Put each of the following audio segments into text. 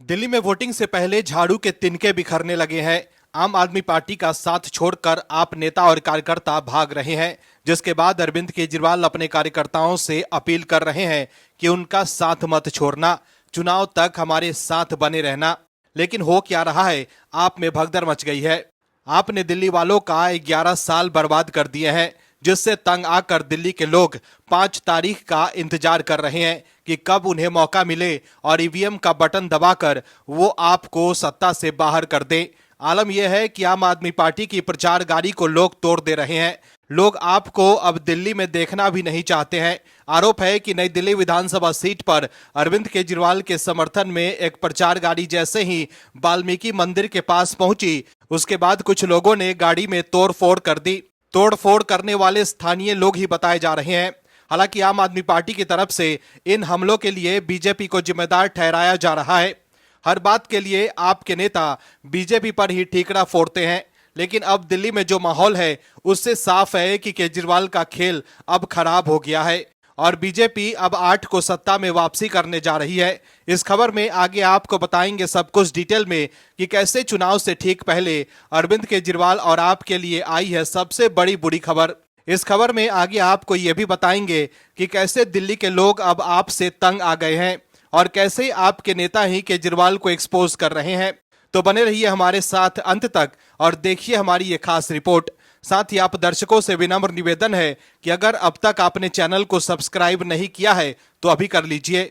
दिल्ली में वोटिंग से पहले झाड़ू के तिनके बिखरने लगे हैं। आम आदमी पार्टी का साथ छोड़कर आप नेता और कार्यकर्ता भाग रहे हैं, जिसके बाद अरविंद केजरीवाल अपने कार्यकर्ताओं से अपील कर रहे हैं कि उनका साथ मत छोड़ना, चुनाव तक हमारे साथ बने रहना। लेकिन हो क्या रहा है, आप में भगदड़ मच गई है। आपने दिल्ली वालों का 11 साल बर्बाद कर दिए हैं, जिससे तंग आकर दिल्ली के लोग 5 तारीख का इंतजार कर रहे हैं कि कब उन्हें मौका मिले और ईवीएम का बटन दबाकर वो आपको सत्ता से बाहर कर दे। आलम यह है कि आम आदमी पार्टी की प्रचार गाड़ी को लोग तोड़ दे रहे हैं। लोग आपको अब दिल्ली में देखना भी नहीं चाहते हैं। आरोप है कि नई दिल्ली विधानसभा सीट पर अरविंद केजरीवाल के समर्थन में एक प्रचार गाड़ी जैसे ही वाल्मीकि मंदिर के पास पहुंची, उसके बाद कुछ लोगों ने गाड़ी में तोड़फोड़ कर दी। तोड़फोड़ करने वाले स्थानीय लोग ही बताए जा रहे हैं। हालांकि आम आदमी पार्टी की तरफ से इन हमलों के लिए बीजेपी को जिम्मेदार ठहराया जा रहा है। हर बात के लिए आपके नेता बीजेपी पर ही ठीकरा फोड़ते हैं, लेकिन अब दिल्ली में जो माहौल है उससे साफ है कि केजरीवाल का खेल अब खराब हो गया है और बीजेपी अब 8 को सत्ता में वापसी करने जा रही है। इस खबर में आगे आपको बताएंगे सब कुछ डिटेल में कि कैसे चुनाव से ठीक पहले अरविंद केजरीवाल और आपके लिए आई है सबसे बड़ी बुरी खबर। इस खबर में आगे आपको यह भी बताएंगे कि कैसे दिल्ली के लोग अब आपसे तंग आ गए हैं और कैसे आपके नेता ही केजरीवाल को एक्सपोज कर रहे हैं। तो बने रहिए हमारे साथ अंत तक और देखिए हमारी ये खास रिपोर्ट। साथ ही आप दर्शकों से विनम्र निवेदन है कि अगर अब तक आपने चैनल को सब्सक्राइब नहीं किया है तो अभी कर लीजिए।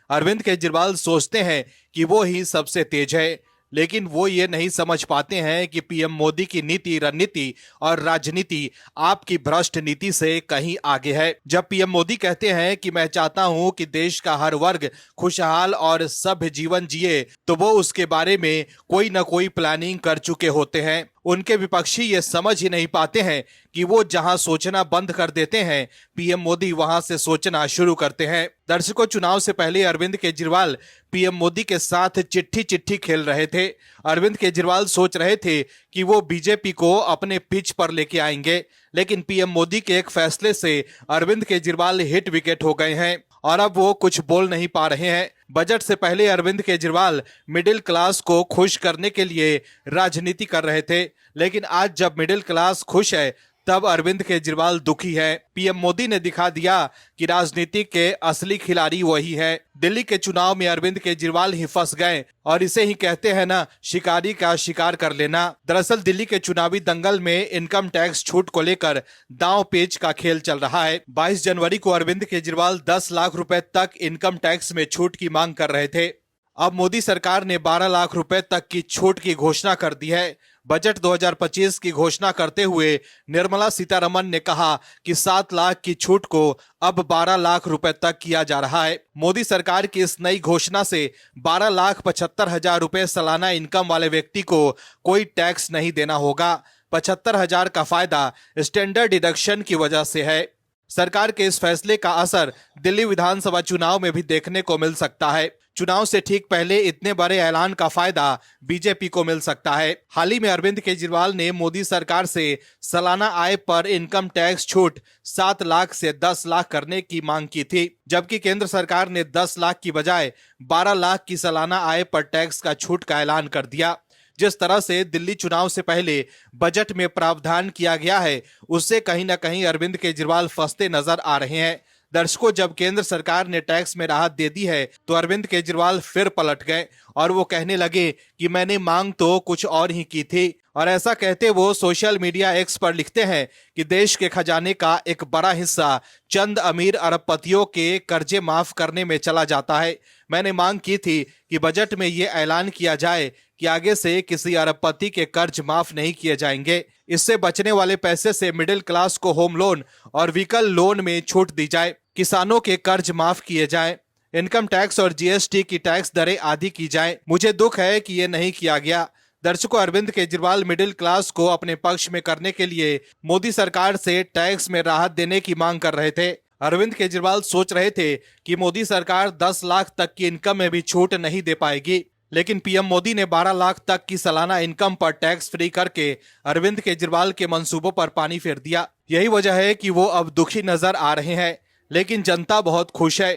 अरविंद केजरीवाल सोचते हैं कि वो ही सबसे तेज है, लेकिन वो ये नहीं समझ पाते हैं कि पीएम मोदी की नीति, रणनीति और राजनीति आपकी भ्रष्ट नीति से कहीं आगे है। जब पीएम मोदी कहते हैं कि मैं चाहता हूं कि देश का हर वर्ग खुशहाल और सभ्य जीवन जिए, तो वो उसके बारे में कोई न कोई प्लानिंग कर चुके होते हैं। उनके विपक्षी ये समझ ही नहीं पाते हैं कि वो जहां सोचना बंद कर देते हैं, पीएम मोदी वहां से सोचना शुरू करते हैं। दर्शकों, चुनाव से पहले अरविंद केजरीवाल पीएम मोदी के साथ चिट्ठी चिट्ठी खेल रहे थे। अरविंद केजरीवाल सोच रहे थे कि वो बीजेपी को अपने पिच पर लेके आएंगे, लेकिन पीएम मोदी के एक फैसले से अरविंद केजरीवाल हिट विकेट हो गए हैं और अब वो कुछ बोल नहीं पा रहे हैं। बजट से पहले अरविंद केजरीवाल मिडिल क्लास को खुश करने के लिए राजनीति कर रहे थे, लेकिन आज जब मिडिल क्लास खुश है तब अरविंद केजरीवाल दुखी है। पीएम मोदी ने दिखा दिया कि राजनीति के असली खिलाड़ी वही है। दिल्ली के चुनाव में अरविंद केजरीवाल ही फंस गए और इसे ही कहते हैं ना, शिकारी का शिकार कर लेना। दरअसल दिल्ली के चुनावी दंगल में इनकम टैक्स छूट को लेकर दांव पेच का खेल चल रहा है। 22 जनवरी को अरविंद केजरीवाल 10 लाख रुपए तक इनकम टैक्स में छूट की मांग कर रहे थे। अब मोदी सरकार ने 12 लाख रुपए तक की छूट की घोषणा कर दी है। बजट 2025 की घोषणा करते हुए निर्मला सीतारमण ने कहा कि 7 लाख की छूट को अब 12 लाख रुपए तक किया जा रहा है। मोदी सरकार की इस नई घोषणा से 12,75,000 रुपए सालाना इनकम वाले व्यक्ति को कोई टैक्स नहीं देना होगा। 75,000 का फायदा स्टैंडर्ड डिडक्शन की वजह से है। सरकार के इस फैसले का असर दिल्ली विधानसभा चुनाव में भी देखने को मिल सकता है। चुनाव से ठीक पहले इतने बड़े ऐलान का फायदा बीजेपी को मिल सकता है। हाल ही में अरविंद केजरीवाल ने मोदी सरकार से सालाना आय पर इनकम टैक्स छूट 7 लाख से 10 लाख करने की मांग की थी, जबकि केंद्र सरकार ने 10 लाख की बजाय 12 लाख की सालाना आय पर टैक्स का छूट का ऐलान कर दिया। जिस तरह से दिल्ली चुनाव से पहले बजट में प्रावधान किया गया है, उससे कहीं ना कहीं अरविंद केजरीवाल फंसते नजर आ रहे हैं। दर्शकों, जब केंद्र सरकार ने टैक्स में राहत दे दी है तो अरविंद केजरीवाल फिर पलट गए और वो कहने लगे कि मैंने मांग तो कुछ और ही की थी। और ऐसा कहते वो सोशल मीडिया एक्स पर लिखते हैं कि देश के खजाने का एक बड़ा हिस्सा चंद अमीर अरबपतियों के कर्जे माफ करने में चला जाता है। मैंने मांग की थी कि बजट में ये ऐलान किया जाए कि आगे से किसी अरबपति के कर्ज माफ नहीं किए जाएंगे। इससे बचने वाले पैसे से मिडिल क्लास को होम लोन और व्हीकल लोन में छूट दी जाए, किसानों के कर्ज माफ किए जाएं, इनकम टैक्स और जीएसटी की टैक्स दरें आधी की जाएं। मुझे दुख है कि ये नहीं किया गया। दर्शकों, अरविंद केजरीवाल मिडिल क्लास को अपने पक्ष में करने के लिए मोदी सरकार से टैक्स में राहत देने की मांग कर रहे थे। अरविंद केजरीवाल सोच रहे थे कि मोदी सरकार 10 लाख तक की इनकम में भी छूट नहीं दे पाएगी, लेकिन पीएम मोदी ने 12 लाख तक की सालाना इनकम पर टैक्स फ्री करके अरविंद केजरीवाल के मंसूबों पर पानी फेर दिया। यही वजह है कि वो अब दुखी नजर आ रहे हैं, लेकिन जनता बहुत खुश है।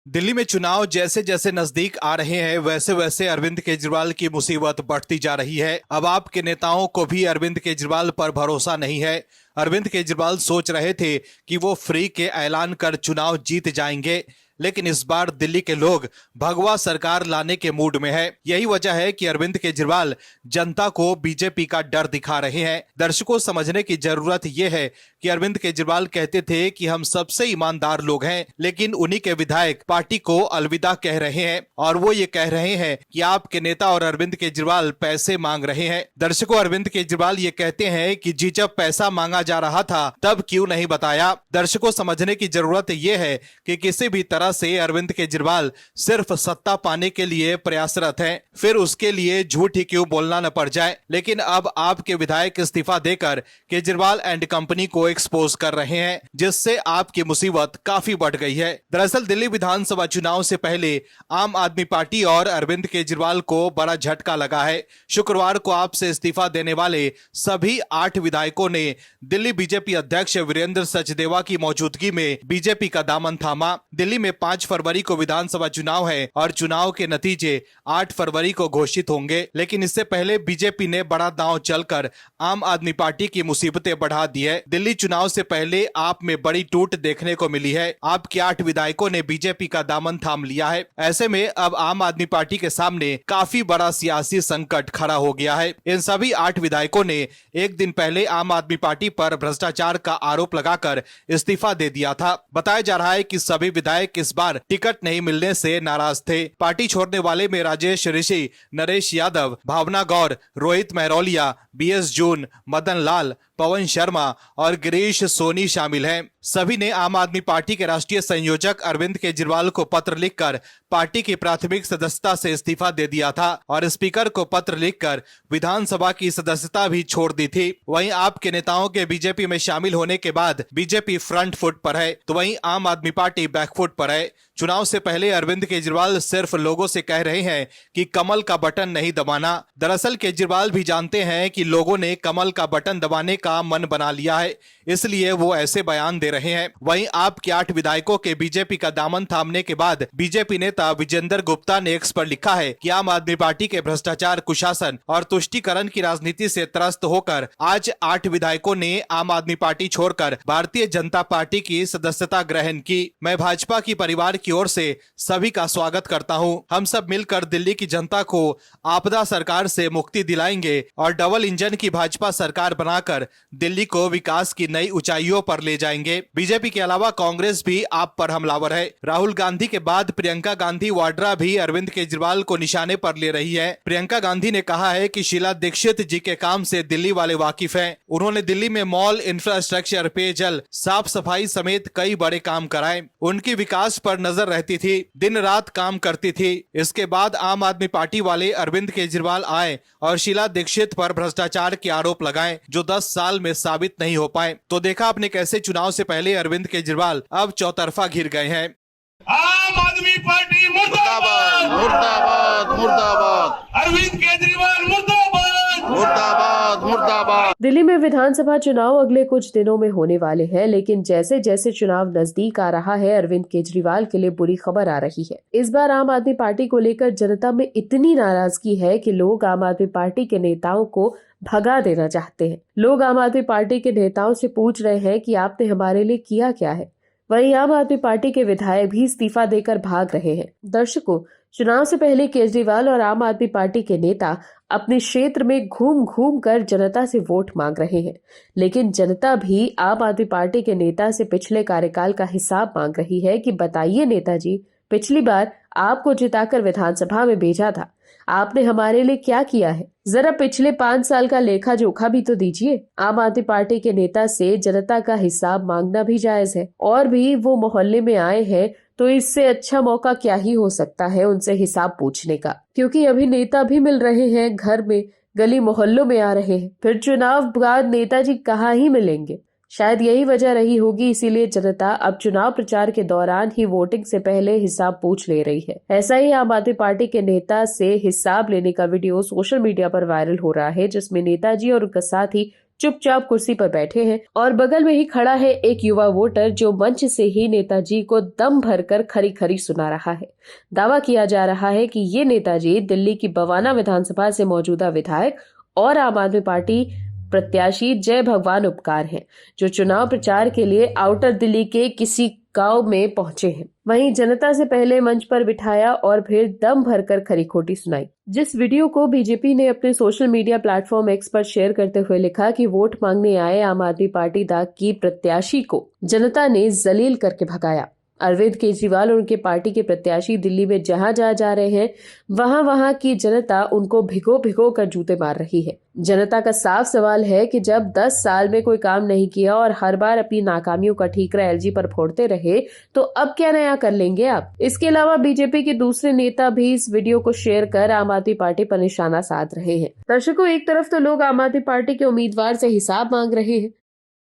दिल्ली में चुनाव जैसे जैसे नजदीक आ रहे हैं वैसे वैसे अरविंद केजरीवाल की मुसीबत बढ़ती जा रही है। अब आपके नेताओं को भी अरविंद केजरीवाल पर भरोसा नहीं है। अरविंद केजरीवाल सोच रहे थे कि वो फ्री के ऐलान कर चुनाव जीत जाएंगे, लेकिन इस बार दिल्ली के लोग भगवा सरकार लाने के मूड में है। यही वजह है कि अरविंद केजरीवाल जनता को बीजेपी का डर दिखा रहे हैं। दर्शकों, समझने की जरूरत यह है कि अरविंद केजरीवाल कहते थे कि हम सबसे ईमानदार लोग हैं, लेकिन उन्हीं के विधायक पार्टी को अलविदा कह रहे हैं और वो ये कह रहे हैं कि आपके नेता और अरविंद केजरीवाल पैसे मांग रहे हैं। दर्शकों, अरविंद केजरीवाल ये कहते हैं कि जी जब पैसा मांगा जा रहा था तब क्यों नहीं बताया। दर्शकों, समझने की जरूरत यह है कि किसी भी तरह से अरविंद केजरीवाल सिर्फ सत्ता पाने के लिए प्रयासरत हैं, फिर उसके लिए झूठ ही क्यों बोलना न पड़ जाए। लेकिन अब आपके विधायक इस्तीफा देकर केजरीवाल एंड कंपनी को एक्सपोज कर रहे हैं, जिससे आपकी मुसीबत काफी बढ़ गई है। दरअसल दिल्ली विधानसभा चुनाव से पहले आम आदमी पार्टी और अरविंद केजरीवाल को बड़ा झटका लगा है। शुक्रवार को आपसे इस्तीफा देने वाले सभी 8 विधायकों ने दिल्ली बीजेपी अध्यक्ष वीरेंद्र सचदेवा की मौजूदगी में बीजेपी का दामन थामा। दिल्ली में 5 फरवरी को विधानसभा चुनाव है और चुनाव के नतीजे 8 फरवरी को घोषित होंगे, लेकिन इससे पहले बीजेपी ने बड़ा दांव चलकर आम आदमी पार्टी की मुसीबतें बढ़ा दी है। दिल्ली चुनाव से पहले आप में बड़ी टूट देखने को मिली है। आपके 8 विधायकों ने बीजेपी का दामन थाम लिया है। ऐसे में अब आम आदमी पार्टी के सामने काफी बड़ा सियासी संकट खड़ा हो गया है। इन सभी 8 विधायकों ने एक दिन पहले आम आदमी पार्टी पर भ्रष्टाचार का आरोप लगाकर इस्तीफा दे दिया था। बताया जा रहा है कि सभी विधायक इस बार टिकट नहीं मिलने से नाराज थे। पार्टी छोड़ने वाले में राजेश ऋषि, नरेश यादव, भावना गौर, रोहित महरौलिया, BS जून, मदन लाल, पवन शर्मा और गिरीश सोनी शामिल हैं। सभी ने आम आदमी पार्टी के राष्ट्रीय संयोजक अरविंद केजरीवाल को पत्र लिखकर पार्टी की प्राथमिक सदस्यता से इस्तीफा दे दिया था और स्पीकर को पत्र लिखकर विधानसभा की सदस्यता भी छोड़ दी थी। वहीं आपके नेताओं के बीजेपी में शामिल होने के बाद बीजेपी फ्रंट फुट पर है, तो वहीं आम आदमी पार्टी बैकफुट पर है। चुनाव से पहले अरविंद केजरीवाल सिर्फ लोगों से कह रहे हैं कि कमल का बटन नहीं दबाना। दरअसल केजरीवाल भी जानते हैं कि लोगों ने कमल का बटन दबाने का मन बना लिया है, इसलिए वो ऐसे बयान दे रहे हैं। वहीं आपके 8 विधायकों के बीजेपी का दामन थामने के बाद बीजेपी नेता विजेंद्र गुप्ता ने एक्स पर लिखा है कि आम आदमी पार्टी के भ्रष्टाचार, कुशासन और तुष्टीकरण की राजनीति से त्रस्त होकर आज 8 विधायकों ने आम आदमी पार्टी छोड़कर भारतीय जनता पार्टी की सदस्यता ग्रहण की। मैं भाजपा की परिवार की ओर से सभी का स्वागत करता हूं। हम सब मिलकर दिल्ली की जनता को आपदा सरकार से मुक्ति दिलाएंगे और डबल इंजन की भाजपा सरकार बनाकर दिल्ली को विकास की नई ऊंचाइयों पर ले जाएंगे। बीजेपी के अलावा कांग्रेस भी आप पर हमलावर है। राहुल गांधी के बाद प्रियंका गांधी वाड्रा भी अरविंद केजरीवाल को निशाने पर ले रही है। प्रियंका गांधी ने कहा है कि शीला दीक्षित जी के काम से दिल्ली वाले वाकिफ हैं। उन्होंने दिल्ली में मॉल, इंफ्रास्ट्रक्चर, पेयजल, साफ सफाई समेत कई बड़े काम कराए। उनकी विकास पर नजर रहती थी, दिन रात काम करती थी। इसके बाद आम आदमी पार्टी वाले अरविंद केजरीवाल आए और शीला दीक्षित पर भ्रष्टाचार के आरोप लगाए, जो 10 साल में साबित नहीं हो पाए। तो देखा आपने कैसे चुनाव से पहले अरविंद केजरीवाल अब चौतरफा घिर गए हैं। आम आदमी पार्टी मुर्दाबाद, मुर्दाबाद, मुर्दाबाद। अरविंद केजरीवाल मुर्दाबाद, मुर्दाबाद, मुर्दाबाद। दिल्ली में विधानसभा चुनाव अगले कुछ दिनों में होने वाले हैं, लेकिन जैसे जैसे चुनाव नजदीक आ रहा है, अरविंद केजरीवाल के लिए बुरी खबर आ रही है। इस बार आम आदमी पार्टी को लेकर जनता में इतनी नाराजगी है कि लोग आम आदमी पार्टी के नेताओं को भगा देना चाहते हैं। लोग आम आदमी पार्टी के नेताओं से पूछ रहे हैं कि आपने हमारे लिए किया क्या है। वहीं आम आदमी पार्टी के विधायक भी इस्तीफा देकर भाग रहे हैं। दर्शकों, चुनाव से पहले केजरीवाल और आम आदमी पार्टी के नेता अपने क्षेत्र में घूम घूम कर जनता से वोट मांग रहे हैं, लेकिन जनता भी आम आदमी पार्टी के नेता से पिछले कार्यकाल का हिसाब मांग रही है कि बताइए नेताजी, पिछली बार आपको जिताकर विधानसभा में भेजा था, आपने हमारे लिए क्या किया है? जरा पिछले 5 साल का लेखा जोखा भी तो दीजिए। आम आदमी पार्टी के नेता से जनता का हिसाब मांगना भी जायज है, और भी वो मोहल्ले में आए हैं तो इससे अच्छा मौका क्या ही हो सकता है उनसे हिसाब पूछने का, क्योंकि अभी नेता भी मिल रहे हैं, घर में, गली मोहल्लों में आ रहे हैं। फिर चुनाव बाद नेताजी कहाँ ही मिलेंगे? शायद यही वजह रही होगी, इसीलिए जनता अब चुनाव प्रचार के दौरान ही वोटिंग से पहले हिसाब पूछ ले रही है। ऐसा ही आम आदमी पार्टी के नेता से हिसाब लेने का वीडियो सोशल मीडिया पर वायरल हो रहा है, जिसमें नेताजी और उनका साथी चुपचाप कुर्सी पर बैठे हैं और बगल में ही खड़ा है एक युवा वोटर जो मंच से ही नेताजी को दम भरकर खरी खरी सुना रहा है। दावा किया जा रहा है कि ये नेताजी दिल्ली की बवाना विधानसभा से मौजूदा विधायक और आम आदमी पार्टी प्रत्याशी जय भगवान उपकार हैं, जो चुनाव प्रचार के लिए आउटर दिल्ली के किसी गांव में पहुंचे हैं। वहीं जनता से पहले मंच पर बिठाया और फिर दम भरकर खरी खोटी सुनाई। जिस वीडियो को बीजेपी ने अपने सोशल मीडिया प्लेटफॉर्म एक्स पर शेयर करते हुए लिखा कि वोट मांगने आए आम आदमी पार्टी की प्रत्याशी को जनता ने जलील करके भगाया। अरविंद केजरीवाल और उनके पार्टी के प्रत्याशी दिल्ली में जहां जा रहे हैं, वहां की जनता उनको भिगो भिगो कर जूते मार रही है। जनता का साफ सवाल है कि जब 10 साल में कोई काम नहीं किया और हर बार अपनी नाकामियों का ठीकरा एलजी पर फोड़ते रहे, तो अब क्या नया कर लेंगे आप। इसके अलावा बीजेपी के दूसरे नेता भी इस वीडियो को शेयर कर आम आदमी पार्टी पर निशाना साध रहे हैं। दर्शकों, एक तरफ तो लोग आम आदमी पार्टी के उम्मीदवार से हिसाब मांग रहे हैं।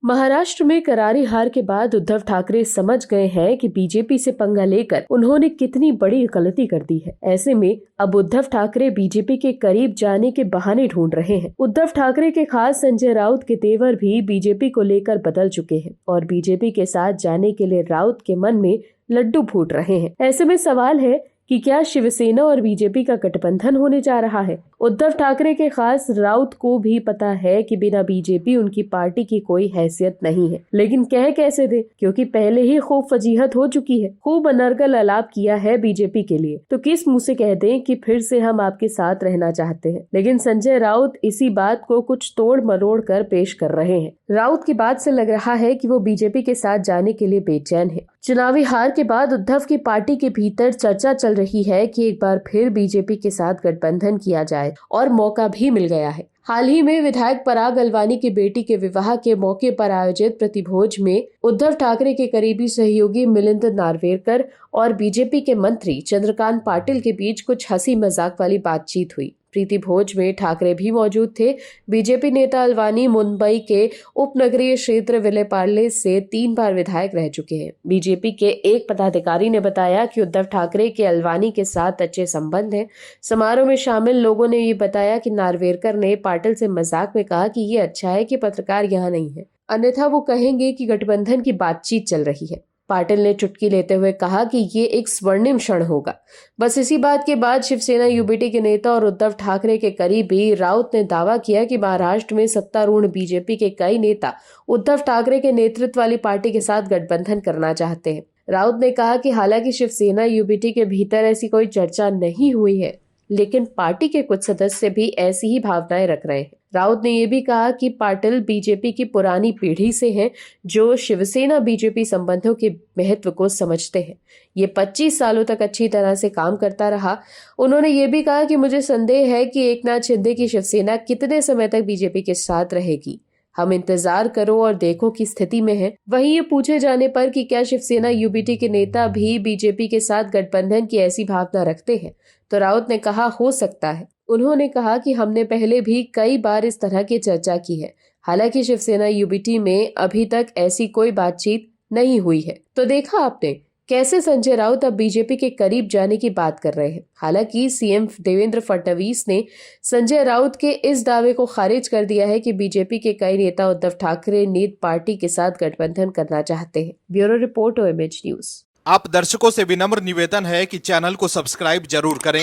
महाराष्ट्र में करारी हार के बाद उद्धव ठाकरे समझ गए हैं कि बीजेपी से पंगा लेकर उन्होंने कितनी बड़ी गलती कर दी है। ऐसे में अब उद्धव ठाकरे बीजेपी के करीब जाने के बहाने ढूंढ रहे हैं। उद्धव ठाकरे के खास संजय राउत के तेवर भी बीजेपी को लेकर बदल चुके हैं और बीजेपी के साथ जाने के लिए राउत के मन में लड्डू फूट रहे हैं। ऐसे में सवाल है कि क्या शिवसेना और बीजेपी का गठबंधन होने जा रहा है। उद्धव ठाकरे के खास राउत को भी पता है कि बिना बीजेपी उनकी पार्टी की कोई हैसियत नहीं है, लेकिन कह कैसे दे, क्योंकि पहले ही खूब फजीहत हो चुकी है, खूब अनर्गल अलाप किया है बीजेपी के लिए, तो किस मुंह से कह दें कि फिर से हम आपके साथ रहना चाहते हैं। लेकिन संजय राउत इसी बात को कुछ तोड़ मरोड़ कर पेश कर रहे हैं। राउत की बात से लग रहा है कि वो बीजेपी के साथ जाने के लिए बेचैन है। चुनावी हार के बाद उद्धव की पार्टी के भीतर चर्चा चल रही है कि एक बार फिर बीजेपी के साथ गठबंधन किया जाए और मौका भी मिल गया है। हाल ही में विधायक पराग अलवानी की बेटी के विवाह के मौके पर आयोजित प्रतिभोज में उद्धव ठाकरे के करीबी सहयोगी मिलिंद नार्वेकर और बीजेपी के मंत्री चंद्रकांत पाटिल के बीच कुछ हंसी मजाक वाली बातचीत हुई। प्रीति भोज में ठाकरे भी मौजूद थे। बीजेपी नेता अलवानी मुंबई के उपनगरीय क्षेत्र विलेपार्ले से 3 बार विधायक रह चुके हैं। बीजेपी के एक पदाधिकारी ने बताया कि उद्धव ठाकरे के अलवानी के साथ अच्छे संबंध हैं। समारोह में शामिल लोगों ने ये बताया कि नार्वेकर ने पाटिल से मजाक में कहा कि ये अच्छा है कि पत्रकार यहाँ नहीं है, अन्यथा वो कहेंगे कि गठबंधन की बातचीत चल रही है। पाटिल ने चुटकी लेते हुए कहा कि ये एक स्वर्णिम क्षण होगा। बस इसी बात के बाद शिवसेना यूबीटी के नेता और उद्धव ठाकरे के करीबी राउत ने दावा किया कि महाराष्ट्र में सत्तारूढ़ बीजेपी के कई नेता उद्धव ठाकरे के नेतृत्व वाली पार्टी के साथ गठबंधन करना चाहते हैं। राउत ने कहा कि हालांकि शिवसेना यूबीटी के भीतर ऐसी कोई चर्चा नहीं हुई है, लेकिन पार्टी के कुछ सदस्य भी ऐसी ही भावनाएं रख रहे हैं। राउत ने यह भी कहा कि पाटिल बीजेपी की पुरानी पीढ़ी से हैं, जो शिवसेना बीजेपी संबंधों के महत्व को समझते हैं। ये 25 सालों तक अच्छी तरह से काम करता रहा। उन्होंने ये भी कहा कि मुझे संदेह है कि एकनाथ शिंदे की शिवसेना कितने समय तक बीजेपी के साथ रहेगी। हम इंतजार करो और देखो की स्थिति में है। वहीं ये पूछे जाने पर कि क्या शिवसेना यूबीटी के नेता भी बीजेपी के साथ गठबंधन की ऐसी भावना रखते हैं, तो राउत ने कहा हो सकता है। उन्होंने कहा कि हमने पहले भी कई बार इस तरह की चर्चा की है, हालांकि शिवसेना यूबीटी में अभी तक ऐसी कोई बातचीत नहीं हुई है। तो देखा आपने कैसे संजय राउत अब बीजेपी के करीब जाने की बात कर रहे हैं। हालांकि सीएम देवेंद्र फडणवीस ने संजय राउत के इस दावे को खारिज कर दिया है कि बीजेपी के कई नेता उद्धव ठाकरे नीत पार्टी के साथ गठबंधन करना चाहते हैं। Bureau report OMH news. आप दर्शकों से विनम्र निवेदन है कि चैनल को सब्सक्राइब जरूर करें